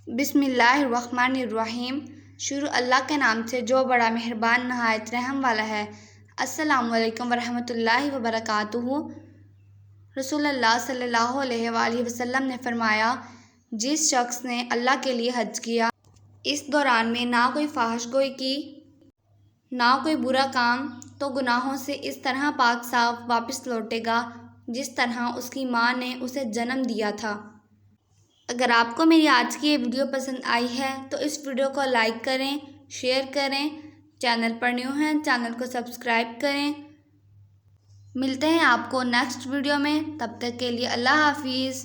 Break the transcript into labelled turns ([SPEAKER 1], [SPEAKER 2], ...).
[SPEAKER 1] बिस्मिल्लाहिर्रहमानिर्रहीम। शुरू अल्लाह के नाम से जो बड़ा मेहरबान नहायत रहम वाला है। अस्सलामुअलैकुम वरहमतुल्लाहि वबरकातुहू। रसूलुल्लाह सल्लल्लाहु अलैहि वसल्लम ने फरमाया, जिस शख्स ने अल्लाह के लिए हज किया, इस दौरान में ना कोई फाहिशगोई की, ना कोई बुरा काम, तो गुनाहों से इस तरह पाक साफ वापस लौटेगा जिस तरह उसकी माँ ने उसे जन्म दिया था। अगर आपको मेरी आज की ये वीडियो पसंद आई है तो इस वीडियो को लाइक करें, शेयर करें। चैनल पर न्यू हैं, चैनल को सब्सक्राइब करें। मिलते हैं आपको नेक्स्ट वीडियो में, तब तक के लिए अल्लाह हाफिज़।